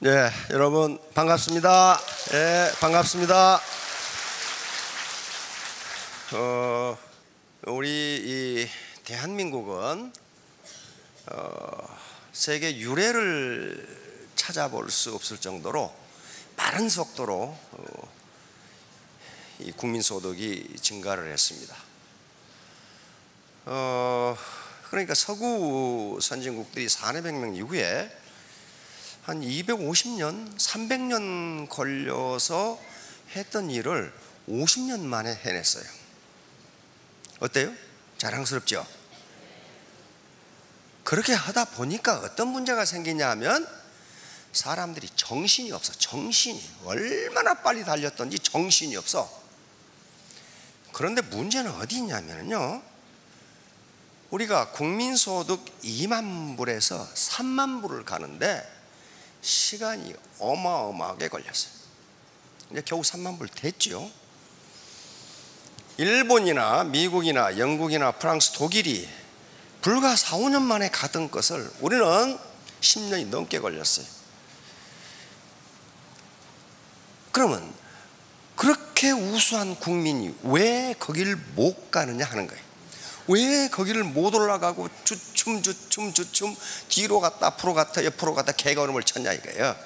네, 여러분 반갑습니다. 반갑습니다. 우리 이 대한민국은 세계 유례를 찾아볼 수 없을 정도로 빠른 속도로 이 국민소득이 증가를 했습니다. 그러니까 서구 선진국들이 산업혁명 이후에 한 250년, 300년 걸려서 했던 일을 50년 만에 해냈어요. 어때요? 자랑스럽죠? 그렇게 하다 보니까 어떤 문제가 생기냐 하면 사람들이 정신이 없어. 정신이 얼마나 빨리 달렸던지 정신이 없어. 그런데 문제는 어디 있냐면요, 우리가 국민소득 2만 불에서 3만 불을 가는데 시간이 어마어마하게 걸렸어요. 이제 겨우 3만 불 됐죠. 일본이나 미국이나 영국이나 프랑스, 독일이 불과 4, 5년 만에 가던 것을 우리는 10년이 넘게 걸렸어요. 그러면 그렇게 우수한 국민이 왜 거길 못 가느냐 하는 거예요. 왜 거기를 못 올라가고 주춤 뒤로 갔다 앞으로 갔다 옆으로 갔다 개걸음을 쳤냐 이거예요.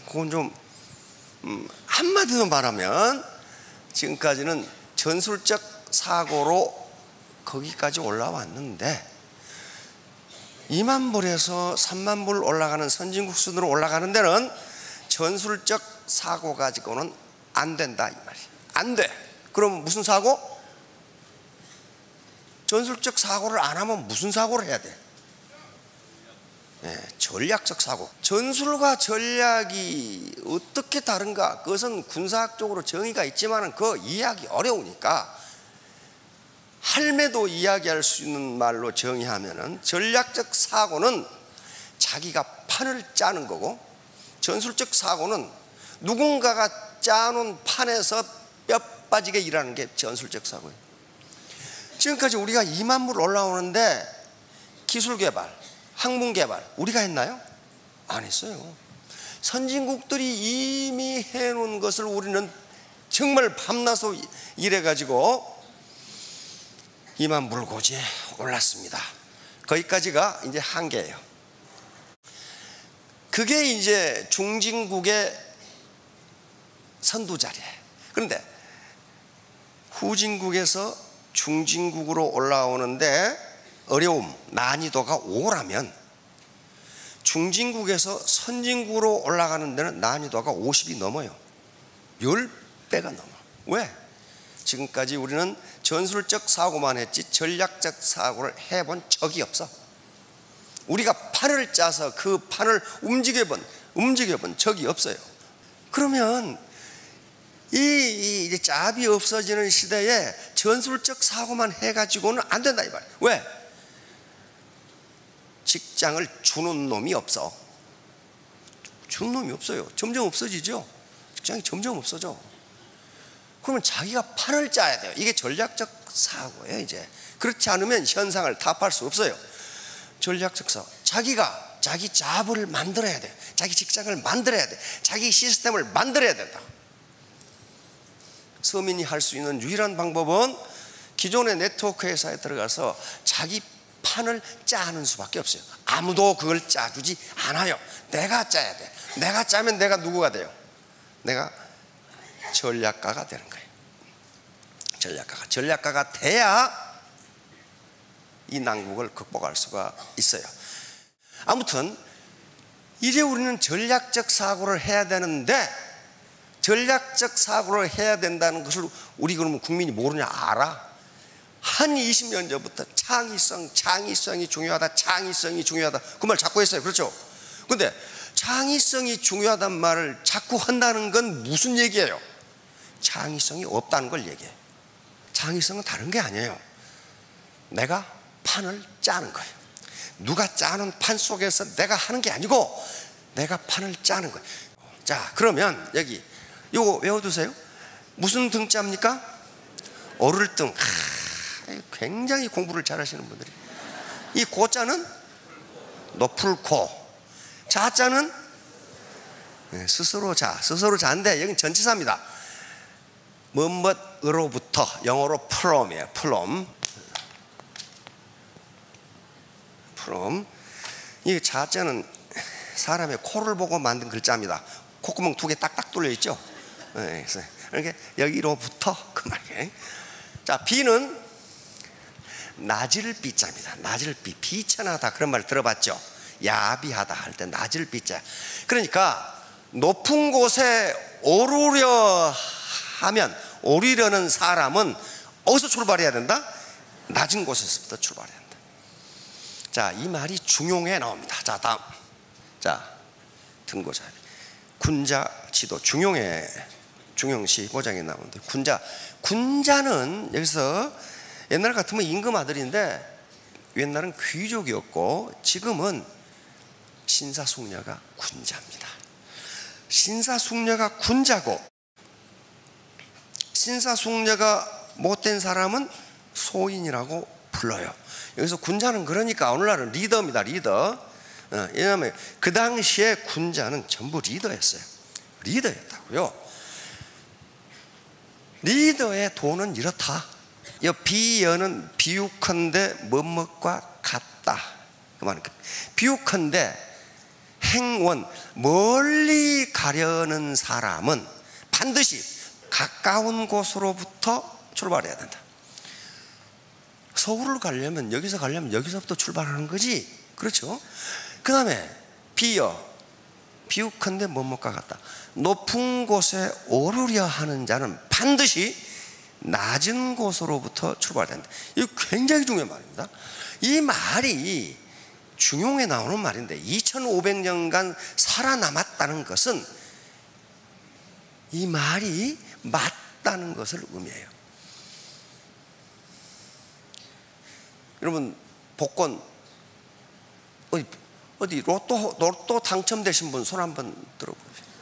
그건 좀 한마디로 말하면 지금까지는 전술적 사고로 거기까지 올라왔는데 2만 불에서 3만 불 올라가는 선진국 순으로 올라가는 데는 전술적 사고 가지고는 안 된다 이 말이에요. 안 돼. 그럼 무슨 사고? 전술적 사고를 안 하면 무슨 사고를 해야 돼? 전략적 사고. 전술과 전략이 어떻게 다른가? 그것은 군사학적으로 정의가 있지만 그 이해하기 어려우니까 할매도 이야기할 수 있는 말로 정의하면은 전략적 사고는 자기가 판을 짜는 거고, 전술적 사고는 누군가가 짜놓은 판에서 뼈 빠지게 일하는 게 전술적 사고예요. 지금까지 우리가 2만 불 올라오는데 기술 개발, 학문 개발 우리가 했나요? 안 했어요. 선진국들이 이미 해놓은 것을 우리는 정말 밤낮으로 일해가지고 2만 불 고지에 올랐습니다. 거기까지가 이제 한계예요. 그게 이제 중진국의 선두자리예요. 그런데 후진국에서 중진국으로 올라오는데 어려움, 난이도가 5라면 중진국에서 선진국으로 올라가는 데는 난이도가 50이 넘어요. 10배가 넘어. 왜? 지금까지 우리는 전술적 사고만 했지 전략적 사고를 해본 적이 없어. 우리가 판을 짜서 그 판을 움직여본 적이 없어요. 그러면 이 짭이 없어지는 시대에 전술적 사고만 해가지고는 안 된다 이 말이에요. 왜? 직장을 주는 놈이 없어. 주는 놈이 없어요. 점점 없어지죠. 직장이 점점 없어져. 그러면 자기가 판을 짜야 돼요. 이게 전략적 사고예요. 이제 그렇지 않으면 현상을 타파할 수 없어요. 전략적 사고. 자기가 자기 잡을 만들어야 돼. 자기 직장을 만들어야 돼. 자기 시스템을 만들어야 된다. 서민이 할 수 있는 유일한 방법은 기존의 네트워크 회사에 들어가서 자기 판을 짜는 수밖에 없어요. 아무도 그걸 짜주지 않아요. 내가 짜야 돼. 내가 짜면 내가 누구가 돼요? 내가 전략가가 되는 거예요. 전략가가 돼야 이 난국을 극복할 수가 있어요. 아무튼 이제 우리는 전략적 사고를 해야 되는데, 전략적 사고를 해야 된다는 것을 우리 그러면 국민이 모르냐? 알아. 한 20년 전부터 창의성이 중요하다, 창의성이 중요하다 그 말 자꾸 했어요. 그렇죠? 근데 창의성이 중요하단 말을 자꾸 한다는 건 무슨 얘기예요? 창의성이 없다는 걸 얘기해요. 창의성은 다른 게 아니에요. 내가 판을 짜는 거예요. 누가 짜는 판 속에서 내가 하는 게 아니고 내가 판을 짜는 거예요. 자, 그러면 여기 이거 외워두세요. 무슨 등자입니까? 어를등. 굉장히 공부를 잘하시는 분들이. 이 고자는 높을 코. 자자는 스스로 자, 스스로 자인데 여긴 전치사입니다. 뭐뭐으로부터, 영어로 from이에요. from. 이 자자는 사람의 코를 보고 만든 글자입니다. 콧구멍 2개 딱딱 뚫려 있죠. 이렇게 여기로부터 그 말이에요. 자, 비는 낮을 비자입니다. 낮을 비, 비천하다 그런 말 들어봤죠. 야비하다 할 때 낮을 비자. 그러니까 높은 곳에 오르려 하면, 오르려는 사람은 어디서 출발해야 된다? 낮은 곳에서부터 출발해야 된다. 자, 이 말이 중용에 나옵니다. 자, 다음. 자, 등고자 군자 지도. 중용에, 중용시 5장에 나오는데 군자는 여기서 옛날 같으면 임금 아들인데 옛날은 귀족이었고 지금은 신사숙녀가 군자입니다. 신사숙녀가 군자고, 신사숙녀가 못된 사람은 소인이라고 불러요. 여기서 군자는 그러니까 오늘날은 리더입니다. 리더. 왜냐하면 그 당시에 군자는 전부 리더였어요. 리더였다고요. 리더의 도는 이렇다. 이 비여는 비유컨대 뭐뭐과 같다. 그 말은 비유컨대 행원, 멀리 가려는 사람은 반드시 가까운 곳으로부터 출발해야 된다. 서울을 가려면, 여기서 가려면 여기서부터 출발하는 거지. 그렇죠? 그 다음에 비유컨대 뭐뭐과 같다. 높은 곳에 오르려 하는 자는 반드시 낮은 곳으로부터 출발된다. 이거 굉장히 중요한 말입니다. 이 말이 중용에 나오는 말인데 2500년간 살아남았다는 것은 이 말이 맞다는 것을 의미해요. 여러분, 복권 어디 로또 당첨되신 분 손 한번 들어보세요.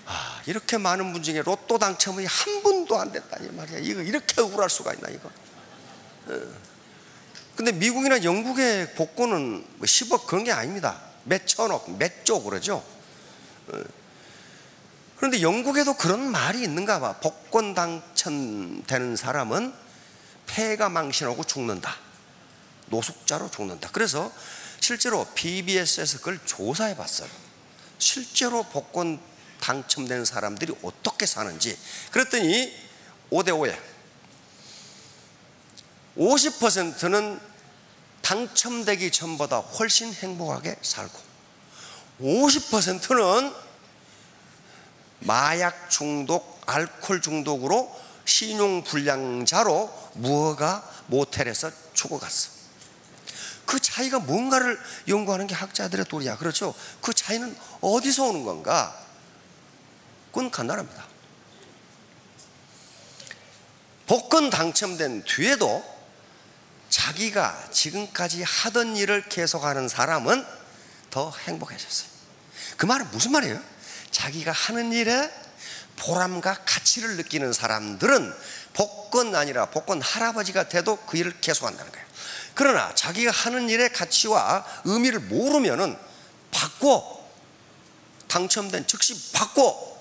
아, 이렇게 많은 분 중에 로또 당첨이 한 분도 안 됐다 이 말이야. 이거 이렇게 억울할 수가 있나 이거. 근데 미국이나 영국의 복권은 뭐 10억 그런 게 아닙니다. 몇 천억, 몇 조 그러죠. 그런데 영국에도 그런 말이 있는가 봐. 복권 당첨되는 사람은 폐가 망신하고 죽는다. 노숙자로 죽는다. 그래서 실제로 BBS에서 그걸 조사해 봤어요. 실제로 복권 당첨된 사람들이 어떻게 사는지. 그랬더니 5대5에 50%는 당첨되기 전보다 훨씬 행복하게 살고 50%는 마약 중독, 알코올 중독으로 신용불량자로 무허가 모텔에서 죽어갔어. 그 차이가 뭔가를 연구하는 게 학자들의 도리야. 그렇죠? 그 차이는 어디서 오는 건가? 그건 간단합니다. 복권 당첨된 뒤에도 자기가 지금까지 하던 일을 계속하는 사람은 더 행복해졌어요. 그 말은 무슨 말이에요? 자기가 하는 일에 보람과 가치를 느끼는 사람들은 복권 아니라 복권 할아버지가 돼도 그 일을 계속한다는 거예요. 그러나 자기가 하는 일의 가치와 의미를 모르면은 바꿔, 당첨된 즉시 바꿔.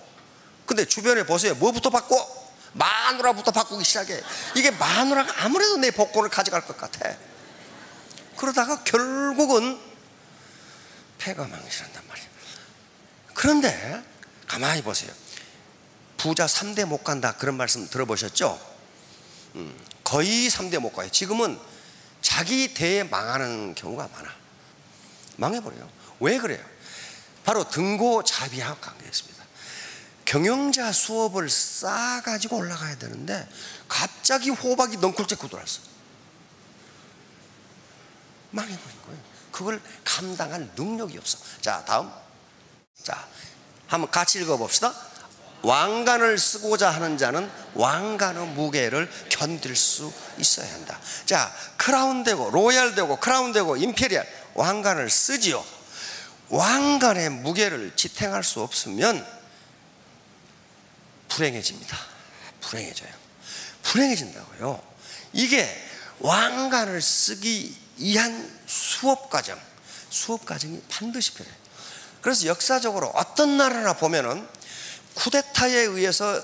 근데 주변에 보세요. 뭐부터 바꿔? 마누라부터 바꾸기 시작해. 이게 마누라가 아무래도 내 복권을 가져갈 것 같아. 그러다가 결국은 폐가 망신한단 말이에요. 그런데 가만히 보세요. 부자 3대 못 간다 그런 말씀 들어보셨죠? 거의 3대 못 가요. 지금은 자기 대에 망하는 경우가 많아. 망해버려요. 왜 그래요? 바로 등고자비하고 관계있습니다. 경영자 수업을 싸가지고 올라가야 되는데 갑자기 호박이 넝쿨째고 들어왔어. 망해버린 거예요. 그걸 감당할 능력이 없어. 자, 다음. 자, 한번 같이 읽어봅시다. 왕관을 쓰고자 하는 자는 왕관의 무게를 견딜 수 있어야 한다. 자, 크라운 되고 로얄 되고 크라운 되고 임페리얼 왕관을 쓰지요. 왕관의 무게를 지탱할 수 없으면 불행해집니다. 불행해져요. 불행해진다고요. 이게 왕관을 쓰기 위한 수업 과정, 수업 과정이 반드시 필요해요. 그래서 역사적으로 어떤 나라나 보면은 쿠데타에 의해서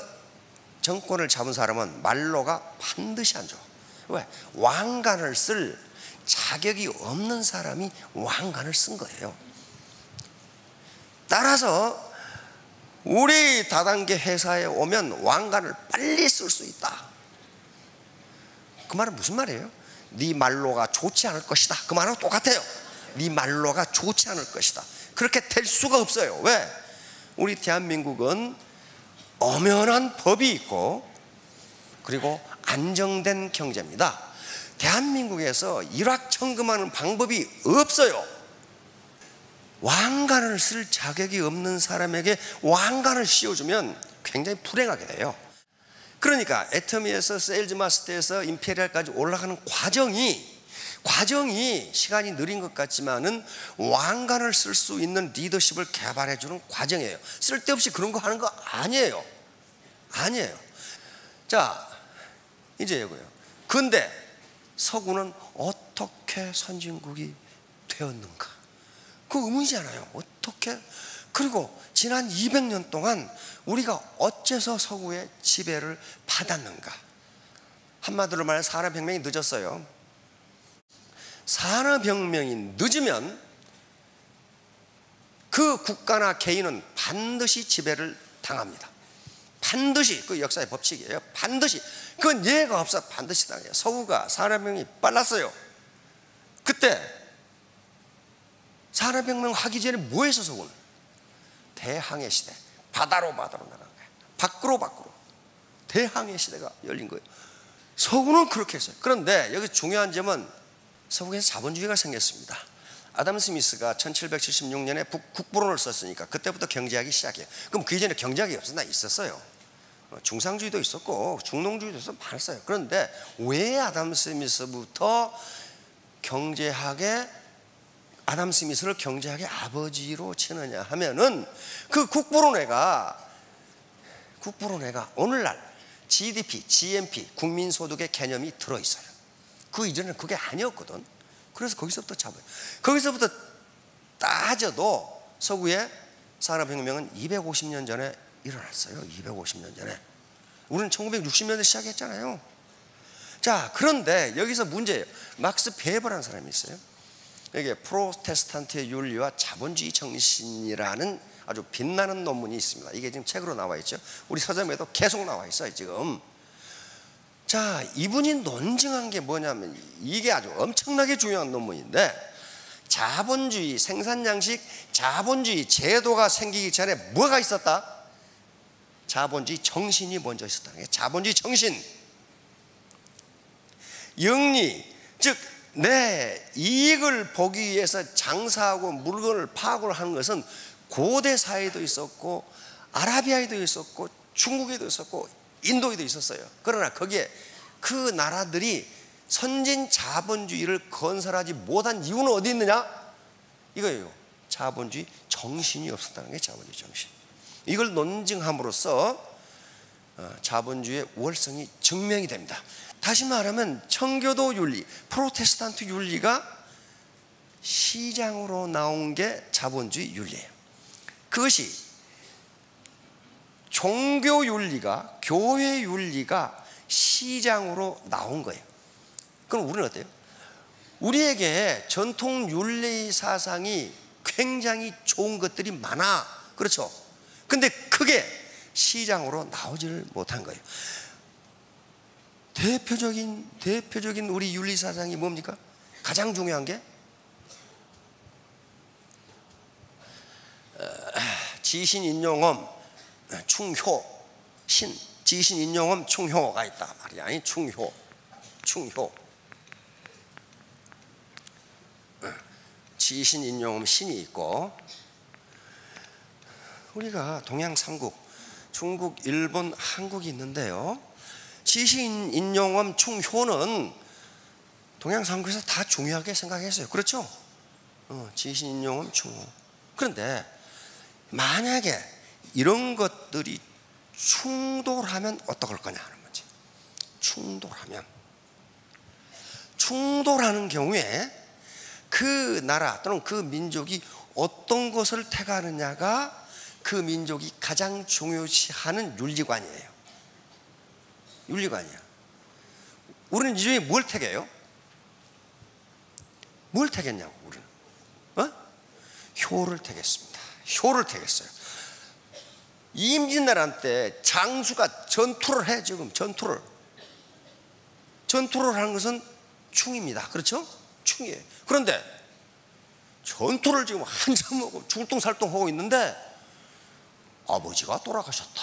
정권을 잡은 사람은 말로가 반드시 안 좋아. 왜? 왕관을 쓸 자격이 없는 사람이 왕관을 쓴 거예요. 따라서 우리 다단계 회사에 오면 왕관을 빨리 쓸 수 있다. 그 말은 무슨 말이에요? 네 말로가 좋지 않을 것이다. 그 말하고 똑같아요. 네 말로가 좋지 않을 것이다. 그렇게 될 수가 없어요. 왜? 우리 대한민국은 엄연한 법이 있고 그리고 안정된 경제입니다. 대한민국에서 일확천금하는 방법이 없어요. 왕관을 쓸 자격이 없는 사람에게 왕관을 씌워주면 굉장히 불행하게 돼요. 그러니까 애터미에서 세일즈 마스터에서 임페리얼까지 올라가는 과정이 시간이 느린 것 같지만은 왕관을 쓸 수 있는 리더십을 개발해 주는 과정이에요. 쓸데없이 그런 거 하는 거 아니에요. 자, 이제 이거예요. 근데 서구는 어떻게 선진국이 되었는가? 그 의문이잖아요. 어떻게? 그리고 지난 200년 동안 우리가 어째서 서구의 지배를 받았는가? 한마디로 말해 산업혁명이 늦었어요. 산업혁명이 늦으면 그 국가나 개인은 반드시 지배를 당합니다. 반드시. 그 역사의 법칙이에요. 반드시. 그건 예가 없어. 반드시 당해요. 서구가 산업혁명이 빨랐어요. 그때 산업혁명 하기 전에 뭐 했어 서구는? 대항해 시대. 바다로 나간 거예요. 밖으로 대항해 시대가 열린 거예요. 서구는 그렇게 했어요. 그런데 여기 중요한 점은 서구에서 자본주의가 생겼습니다. 아담 스미스가 1776년에 국부론을 썼으니까 그때부터 경제학이 시작해요. 그럼 그 이전에 경제학이 없었나? 있었어요. 중상주의도 있었고 중농주의도 있었고 많았어요. 그런데 왜 아담 스미스부터 아담 스미스를 경제학의 아버지로 치느냐 하면은 그 국부론회가 오늘날 GDP, GNP, 국민소득의 개념이 들어있어요. 그 이전에는 그게 아니었거든. 그래서 거기서부터 따져도 서구의 산업혁명은 250년 전에 일어났어요. 250년 전에. 우리는 1960년대 시작했잖아요. 자, 그런데 여기서 문제예요. 막스 베버라는 사람이 있어요. 이게 프로테스탄트의 윤리와 자본주의 정신이라는 아주 빛나는 논문이 있습니다. 이게 지금 책으로 나와 있죠. 우리 서점에도 계속 나와 있어요 지금. 자, 이분이 논증한 게 뭐냐면 이게 아주 엄청나게 중요한 논문인데, 자본주의 생산양식, 자본주의 제도가 생기기 전에 뭐가 있었다? 자본주의 정신이 먼저 있었다는 거예요. 자본주의 정신. 영리, 즉 내 이익을 보기 위해서 장사하고 물건을 파악을 하는 것은 고대 사회에도 있었고 아라비아에도 있었고 중국에도 있었고 인도에도 있었어요. 그러나 거기에 그 나라들이 선진 자본주의를 건설하지 못한 이유는 어디 있느냐? 이거예요. 자본주의 정신이 없었다는 게 자본주의 정신. 이걸 논증함으로써 자본주의의 우월성이 증명이 됩니다. 다시 말하면 청교도 윤리, 프로테스탄트 윤리가 시장으로 나온 게 자본주의 윤리예요. 그것이 종교 윤리가, 교회 윤리가 시장으로 나온 거예요. 그럼 우리는 어때요? 우리에게 전통 윤리 사상이 굉장히 좋은 것들이 많아. 그렇죠? 근데 그게 시장으로 나오지를 못한 거예요. 대표적인 우리 윤리 사상이 뭡니까? 가장 중요한 게 지신인용엄 충효, 지신인용엄 충효가 있다 말이야. 아니 충효. 지신인용엄 신이 있고, 우리가 동양 삼국, 중국, 일본, 한국이 있는데요. 지신인용엄 충효는 동양 삼국에서 다 중요하게 생각했어요. 그렇죠? 지신인용엄 충효. 그런데 만약에 이런 것들이 충돌하면 어떡할 거냐 하는 문제. 충돌하는 경우에 그 그 나라 또는 그 민족이 어떤 것을 택하느냐가 그 민족이 가장 중요시하는 윤리관이에요. 윤리관이야. 우리는 이 중에 뭘 택해요? 뭘 택했냐고. 우리는 효를 택했습니다. 효를 택했어요. 임진왜란 때 장수가 전투를 해. 지금 전투를 하는 것은 충입니다. 그렇죠? 충이에요. 그런데 전투를 지금 한참 하고 죽을똥살똥 하고 있는데 아버지가 돌아가셨다.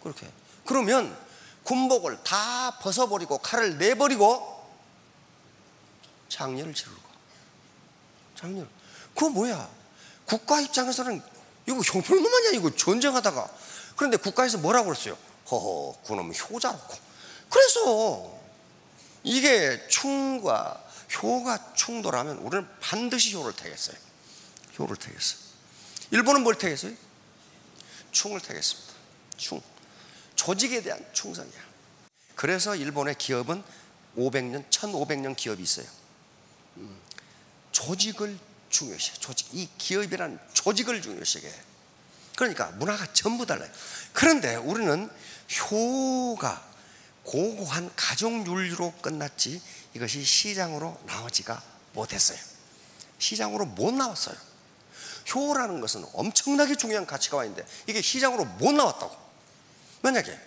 그렇게. 그러면 군복을 다 벗어버리고 칼을 내버리고 장례를 치르고. 장례를. 그거 뭐야? 국가 입장에서는 이거 형편놈 아니야? 이거 전쟁하다가. 그런데 국가에서 뭐라고 그랬어요? 허허, 그놈 효자롭고. 그래서 이게 충과 효가 충돌하면 우리는 반드시 효를 택했어요. 효를 택했어요. 일본은 뭘 택했어요? 충을 택했습니다. 충. 조직에 대한 충성이야. 그래서 일본의 기업은 500년, 1500년 기업이 있어요. 조직을 중요시해. 조직. 이 기업이란 조직을 중요시해. 그러니까 문화가 전부 달라요. 그런데 우리는 효가 고고한 가족윤리로 끝났지 이것이 시장으로 나오지가 못했어요. 시장으로 못 나왔어요. 효라는 것은 엄청나게 중요한 가치가 있는데 이게 시장으로 못 나왔다고. 만약에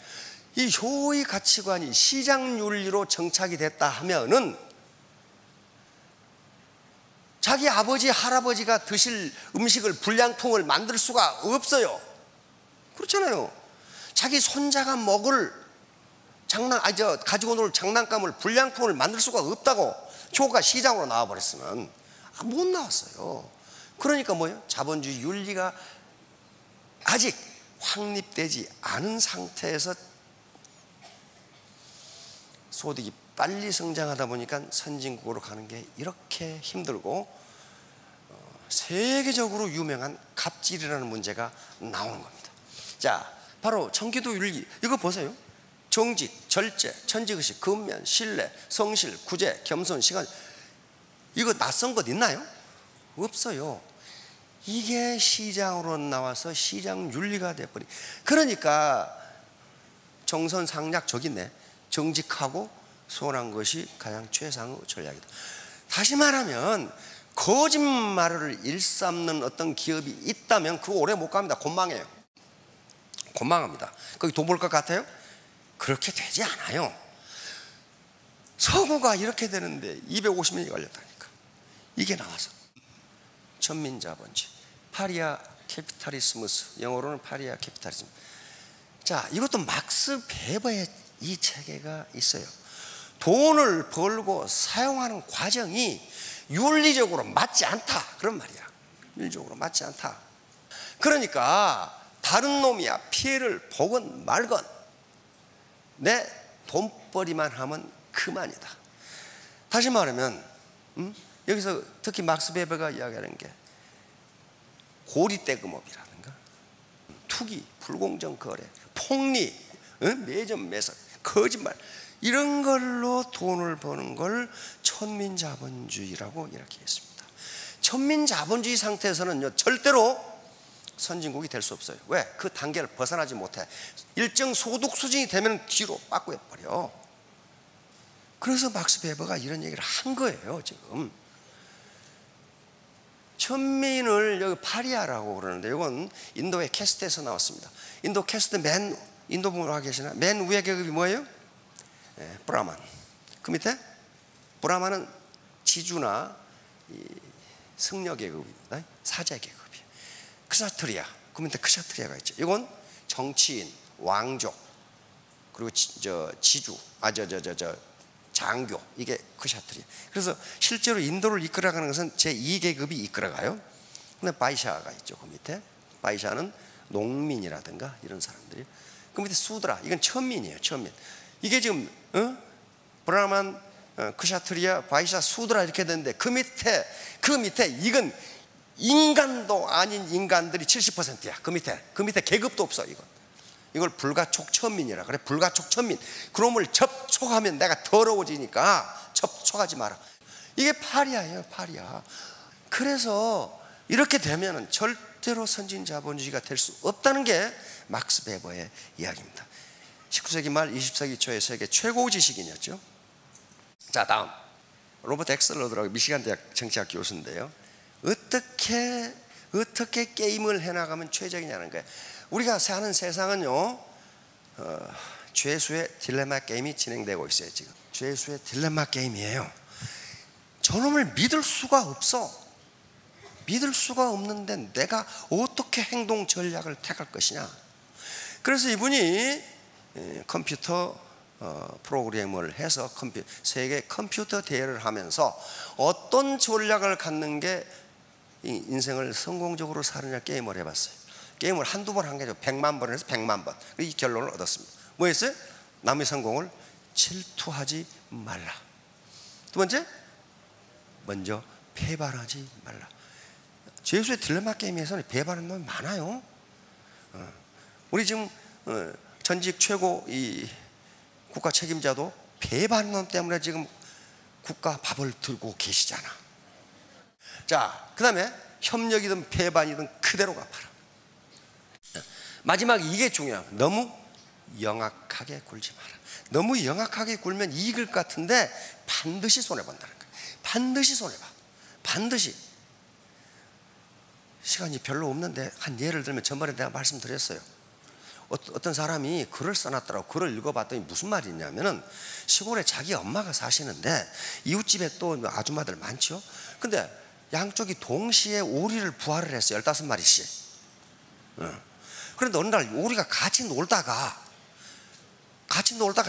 이 효의 가치관이 시장윤리로 정착이 됐다 하면은 자기 아버지, 할아버지가 드실 음식을 불량품을 만들 수가 없어요. 그렇잖아요. 자기 손자가 먹을 가지고 놀 장난감을 불량품을 만들 수가 없다고. 효가 시장으로 나와버렸으면 못 나왔어요. 그러니까 뭐예요? 자본주의 윤리가 아직 확립되지 않은 상태에서 소득이 빨리 성장하다 보니까 선진국으로 가는 게 이렇게 힘들고 세계적으로 유명한 갑질이라는 문제가 나오는 겁니다. 자, 바로 청기도 윤리. 이거 보세요. 정직, 절제, 천지의식, 근면, 신뢰, 성실, 구제, 겸손, 시간. 이거 낯선 것 있나요? 없어요. 이게 시장으로 나와서 시장 윤리가 돼버리. 그러니까 정선상략 저기 있네. 정직하고 선한 것이 가장 최상의 전략이다. 다시 말하면 거짓말을 일삼는 어떤 기업이 있다면 그거 오래 못 갑니다. 곤망해요. 곤망합니다. 거기 돈 벌 것 같아요? 그렇게 되지 않아요. 서구가 이렇게 되는데 250년이 걸렸다니까. 이게 나와서 전민자본주의, 파리아 캐피탈리스무스, 영어로는 파리아 캐피탈리즘. 자, 이것도 막스 베버의 이 체계가 있어요. 돈을 벌고 사용하는 과정이 윤리적으로 맞지 않다. 그런 말이야. 윤리적으로 맞지 않다. 그러니까 다른 놈이야 피해를 보건 말건 내 돈벌이만 하면 그만이다. 다시 말하면 여기서 특히 막스 베버가 이야기하는 게 고리대금업이라든가 투기, 불공정 거래, 폭리, 매점 매석, 거짓말 이런 걸로 돈을 버는 걸 천민자본주의라고 이렇게 했습니다. 천민자본주의 상태에서는요 절대로 선진국이 될 수 없어요. 왜? 그 단계를 벗어나지 못해. 일정 소득 수준이 되면 뒤로 빠꾸해 버려. 그래서 막스 베버가 이런 얘기를 한 거예요. 지금 천민을 여기 파리아라고 그러는데 이건 인도의 캐스트에서 나왔습니다. 인도 캐스트 인도 분으로 와 계시나? 맨 위에 계급이 뭐예요? 브라만. 그 밑에 브라만은 지주나 승려 계급입니다. 사제 계급이에요. 크샤트리아. 그 밑에 크샤트리아가 있죠. 이건 정치인, 왕족, 그리고 지주, 장교. 이게 크샤트리아. 그래서 실제로 인도를 이끌어가는 것은 제2계급이 이끌어가요. 근데 바이샤가 있죠. 그 밑에 바이샤는 농민이라든가 이런 사람들이. 그 밑에 수드라. 이건 천민이에요. 천민. 이게 지금 브라만, 크샤트리아, 바이샤, 수드라 이렇게 되는데 그 밑에 이건 인간도 아닌 인간들이 70%야. 그 밑에 계급도 없어. 이걸 불가촉 천민이라 그래. 불가촉 천민. 그놈을 접촉하면 내가 더러워지니까 접촉하지 마라. 이게 파리아예요, 파리아. 그래서 이렇게 되면은 절대로 선진 자본주의가 될 수 없다는 게 막스 베버의 이야기입니다. 19세기 말 20세기 초의 세계 최고 지식인이었죠. 자, 다음 로버트 엑슬러드라고 미시간 대학 정치학 교수인데요. 어떻게 게임을 해나가면 최적이냐는 거예요. 우리가 사는 세상은요, 죄수의 딜레마 게임이 진행되고 있어요. 지금 죄수의 딜레마 게임이에요. 저놈을 믿을 수가 없어. 믿을 수가 없는데 내가 어떻게 행동 전략을 택할 것이냐. 그래서 이분이 컴퓨터 프로그래머를 해서 세계 컴퓨터 대회를 하면서 어떤 전략을 갖는 게 인생을 성공적으로 사느냐 게임을 해봤어요. 게임을 한두 번 한 게 아니고 100만 번을 해서 100만 번. 이 결론을 얻었습니다. 뭐였어요? 남의 성공을 질투하지 말라. 두 번째, 먼저 배반하지 말라. 죄수의 딜레마 게임에서는 배반하는 놈이 많아요. 우리 지금 전직 최고 이 국가 책임자도 배반하는 놈 때문에 지금 국가 밥을 들고 계시잖아. 자, 그 다음에 협력이든 배반이든 그대로 갚아라. 마지막 이게 중요해요. 너무 영악하게 굴지 마라. 너무 영악하게 굴면 이길 것 같은데 반드시 손해본다는 거예요. 반드시 손해봐. 반드시. 시간이 별로 없는데 한 예를 들면 전번에 내가 말씀드렸어요. 어떤 사람이 글을 써놨더라고. 글을 읽어봤더니 무슨 말이 있냐면은 시골에 자기 엄마가 사시는데 이웃집에 또 아줌마들 많죠. 근데 양쪽이 동시에 오리를 부화를 했어요. 15마리씩. 그런데 어느 날 오리가 같이 놀다가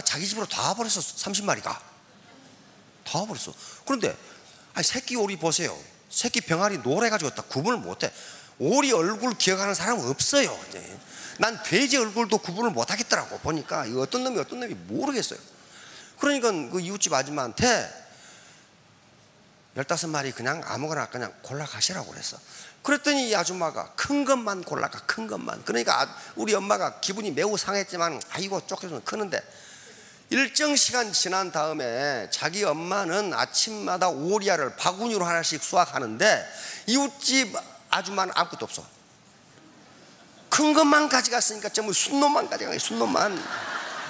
자기 집으로 다 와버렸어. 30마리가 다 와버렸어. 그런데 새끼 오리 보세요. 새끼 병아리 노래가지고 딱 구분을 못해. 오리 얼굴 기억하는 사람은 없어요. 난 돼지 얼굴도 구분을 못하겠더라고. 보니까 이거 어떤 놈이 모르겠어요. 그러니까 그 이웃집 아줌마한테 15마리 그냥 아무거나 그냥 골라 가시라고 그랬어. 그랬더니 이 아줌마가 큰 것만 골라가. 큰 것만. 그러니까 우리 엄마가 기분이 매우 상했지만 아이고 쫓겨서 크는데 일정 시간 지난 다음에 자기 엄마는 아침마다 오리알을 바구니로 하나씩 수확하는데 이웃집 아줌마는 아무것도 없어. 큰 것만 가져갔으니까 전부 순놈만 가져간 거야.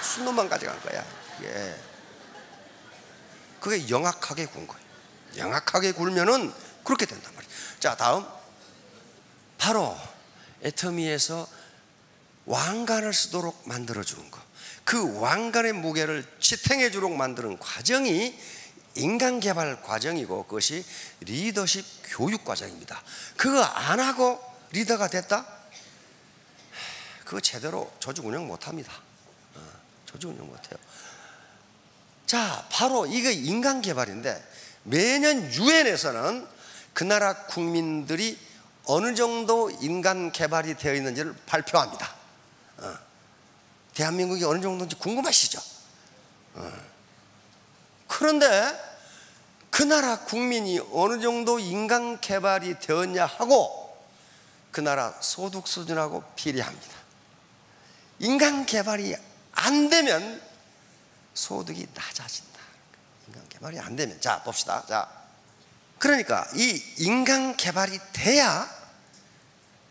순놈만 가져간 거야. 예. 그게 영악하게 군 거예요. 영악하게 굴면은 그렇게 된단 말이에요. 자, 다음 바로 애터미에서 왕관을 쓰도록 만들어주는 거. 그 왕관의 무게를 지탱해 주도록 만드는 과정이 인간개발 과정이고 그것이 리더십 교육 과정입니다. 그거 안 하고 리더가 됐다? 그거 제대로 조직 운영 못합니다. 조직 운영 못해요. 자, 바로 이게 인간개발인데 매년 유엔에서는 그 나라 국민들이 어느 정도 인간개발이 되어 있는지를 발표합니다. 대한민국이 어느 정도인지 궁금하시죠? 그런데 그 나라 국민이 어느 정도 인간 개발이 되었냐 하고 그 나라 소득 수준하고 비례합니다. 인간 개발이 안 되면 소득이 낮아진다. 인간 개발이 안 되면. 자, 봅시다. 자, 그러니까 이 인간 개발이 돼야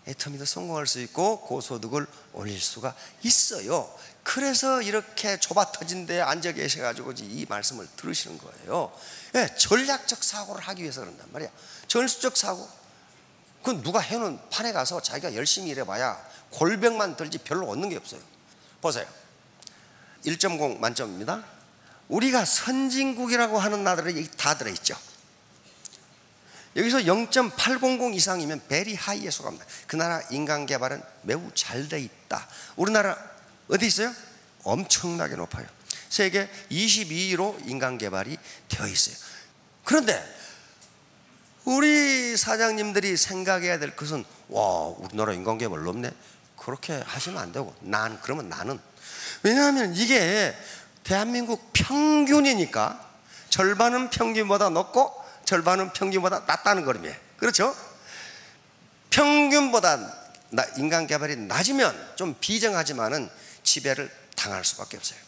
애터미도 성공할 수 있고 고소득을 올릴 수가 있어요. 그래서 이렇게 좁아 터진 데에 앉아 계셔가지고 이 말씀을 들으시는 거예요. 예, 전략적 사고를 하기 위해서 그런단 말이야. 전술적 사고. 그건 누가 해놓은 판에 가서 자기가 열심히 일해봐야 골병만 들지 별로 얻는 게 없어요. 보세요. 1.0 만점입니다. 우리가 선진국이라고 하는 나라들이 다 들어있죠. 여기서 0.800 이상이면 베리 하이에 속합니다. 그 나라 인간개발은 매우 잘 돼 있다. 우리나라 어디 있어요? 엄청나게 높아요. 세계 22위로 인간개발이 되어 있어요. 그런데 우리 사장님들이 생각해야 될 것은 와, 우리나라 인간개발 높네. 그렇게 하시면 안 되고 그러면 나는. 왜냐하면 이게 대한민국 평균이니까 절반은 평균보다 높고 절반은 평균보다 낮다는 거름이에요. 그렇죠? 평균보다 인간개발이 낮으면 좀 비정하지만은 지배를 당할 수밖에 없어요.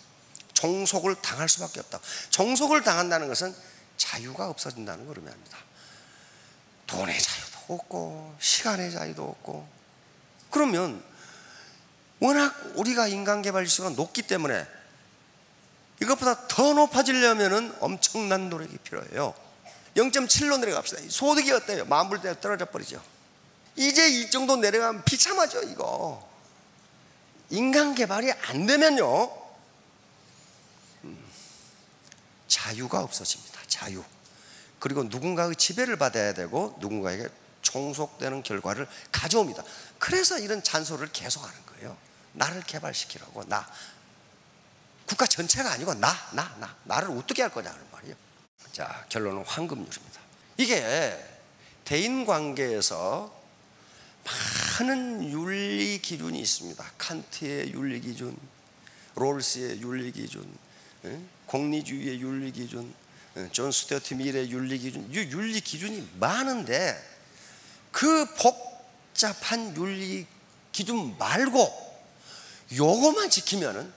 종속을 당할 수밖에 없다. 종속을 당한다는 것은 자유가 없어진다는 걸 의미합니다. 돈의 자유도 없고 시간의 자유도 없고. 그러면 워낙 우리가 인간개발 지수가 높기 때문에 이것보다 더 높아지려면 엄청난 노력이 필요해요. 0.7로 내려갑시다. 소득이 어때요? 만불대 떨어져 버리죠. 이제 이 정도 내려가면 비참하죠. 이거 인간개발이 안 되면요, 자유가 없어집니다. 자유. 그리고 누군가의 지배를 받아야 되고 누군가에게 종속되는 결과를 가져옵니다. 그래서 이런 잔소리를 계속하는 거예요. 나를 개발시키라고. 나 국가 전체가 아니고 나를 어떻게 할 거냐는 말이에요. 자, 결론은 황금률입니다. 이게 대인관계에서 많은 윤리 기준이 있습니다. 칸트의 윤리 기준, 롤스의 윤리 기준, 공리주의의 윤리 기준, 존 스튜어트 밀의 윤리 기준, 이 윤리 기준이 많은데 그 복잡한 윤리 기준 말고 요거만 지키면은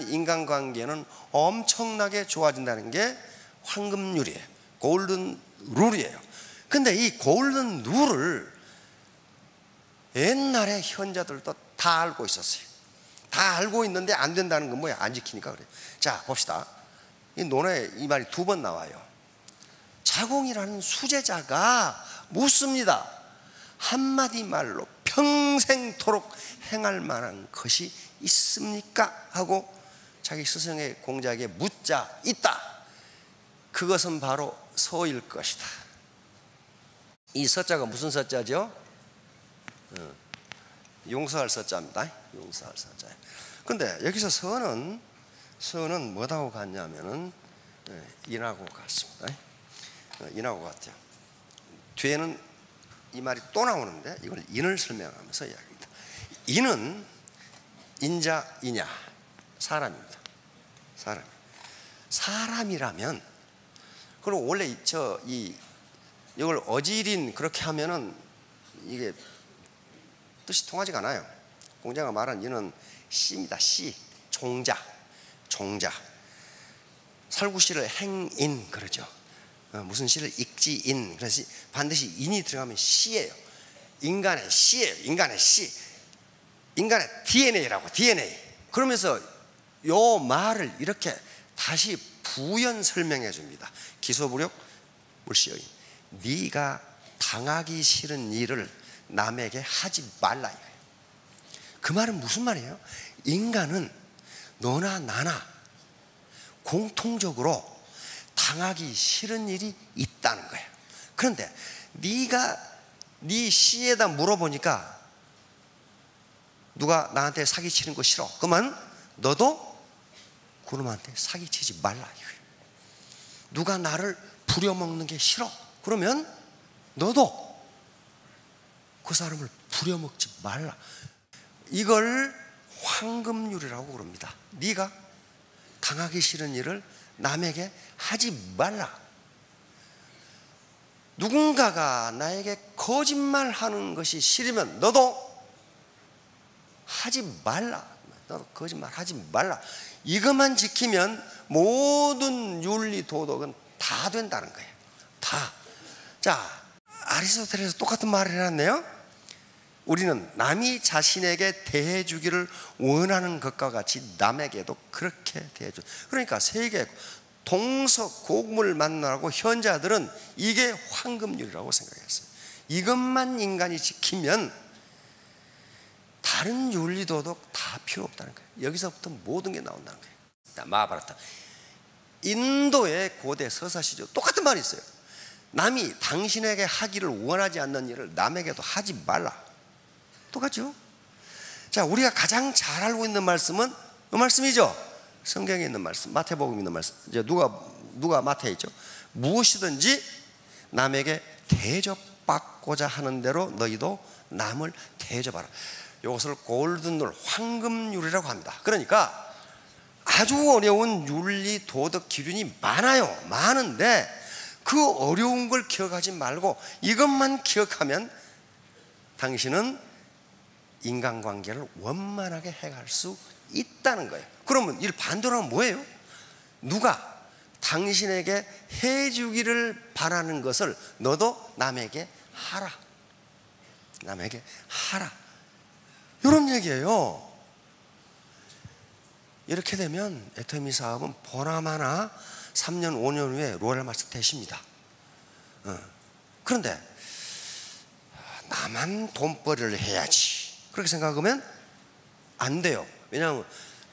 인간관계는 엄청나게 좋아진다는 게 황금률이에요. 골든 룰이에요. 근데 이 골든 룰을 옛날에 현자들도 다 알고 있었어요. 다 알고 있는데 안 된다는 건 뭐야? 안 지키니까 그래요. 자, 봅시다. 이 논어에 이 말이 2번 나와요. 자공이라는 수제자가 묻습니다. 한마디 말로 평생토록 행할 만한 것이 있습니까? 하고 자기 스승의 공자에게 묻자. 있다. 그것은 바로 서일 것이다. 이 서자가 무슨 서자죠? 용서할 서자입니다. 용서할 서자예요. 근데 여기서 서는 뭐라고 같냐면은 인하고 같습니다. 인하고 같아요. 뒤에는 이 말이 또 나오는데 이걸 인을 설명하면서 이야기합니다. 인은 인자, 이냐, 사람입니다. 사람이라면, 그리고 원래 이걸 어질인 그렇게 하면은 이게 뜻이 통하지가 않아요. 공자가 말한 이는 씨입니다. 씨, 종자. 살구씨를 행인 그러죠. 무슨 씨를 익지인. 그래서 반드시 인이 들어가면 씨예요. 인간의 씨예요. 인간의 DNA라고. DNA. 그러면서 요 말을 이렇게 다시 부연 설명해 줍니다. 기소부력 물시여인. 네가 당하기 싫은 일을 남에게 하지 말라. 그 말은 무슨 말이에요? 인간은 너나 나나 공통적으로 당하기 싫은 일이 있다는 거예요. 그런데 네 씨에다 물어보니까 누가 나한테 사기치는 거 싫어. 그러면 너도 그놈한테 사기치지 말라. 누가 나를 부려먹는 게 싫어. 그러면 너도 그 사람을 부려먹지 말라. 이걸 황금률이라고 그럽니다. 네가 당하기 싫은 일을 남에게 하지 말라. 누군가가 나에게 거짓말하는 것이 싫으면 너도 하지 말라. 너도 거짓말 하지 말라. 이것만 지키면 모든 윤리 도덕은 다 된다는 거예요. 다. 자, 아리스토텔에서 똑같은 말을 해놨네요. 우리는 남이 자신에게 대해주기를 원하는 것과 같이 남에게도 그렇게 대해줘. 그러니까 세계 동서고금을 만나고 현자들은 이게 황금률이라고 생각했어요. 이것만 인간이 지키면 다른 윤리도덕 다 필요 없다는 거예요. 여기서부터 모든 게 나온다는 거예요. 자, 마하바라타. 인도의 고대 서사시죠. 똑같은 말이 있어요. 남이 당신에게 하기를 원하지 않는 일을 남에게도 하지 말라. 똑같죠? 자, 우리가 가장 잘 알고 있는 말씀은 이 말씀이죠. 성경에 있는 말씀, 마태복음에 있는 말씀. 이제 누가 마태에 있죠? 무엇이든지 남에게 대접받고자 하는 대로 너희도 남을 대접하라. 이것을 골든룰, 황금률이라고 합니다. 그러니까 아주 어려운 윤리 도덕 기준이 많은데 그 어려운 걸 기억하지 말고 이것만 기억하면 당신은 인간관계를 원만하게 해갈 수 있다는 거예요. 그러면 이 반대로 하면 뭐예요? 누가 당신에게 해주기를 바라는 것을 너도 남에게 하라. 남에게 하라. 이런 얘기예요. 이렇게 되면 애터미 사업은 보나마나 3년 5년 후에 로얄 마스터 되십니다. 그런데 나만 돈벌이를 해야지 그렇게 생각하면 안 돼요. 왜냐하면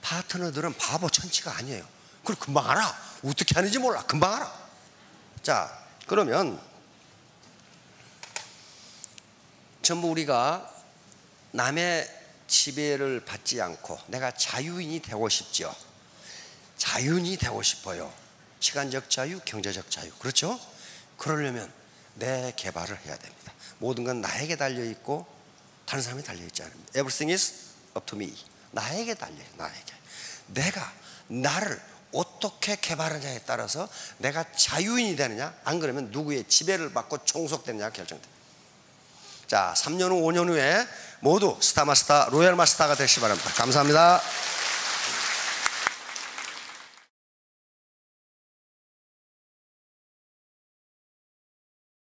파트너들은 바보 천치가 아니에요. 그걸 금방 알아. 어떻게 하는지 몰라. 금방 알아. 자, 그러면 전부 우리가 남의 지배를 받지 않고 내가 자유인이 되고 싶죠. 자유인이 되고 싶어요. 시간적 자유, 경제적 자유. 그렇죠? 그러려면 내 개발을 해야 됩니다. 모든 건 나에게 달려있고 다른 사람이 달려있지 않습니다. Everything is up to me. 나에게 달려요. 나에게. 내가 나를 어떻게 개발하느냐에 따라서 내가 자유인이 되느냐, 안 그러면 누구의 지배를 받고 종속되느냐가 결정됩니다. 자, 3년 후 5년 후에 모두 스타마스터 로얄 마스터가 되시기 바랍니다. 감사합니다.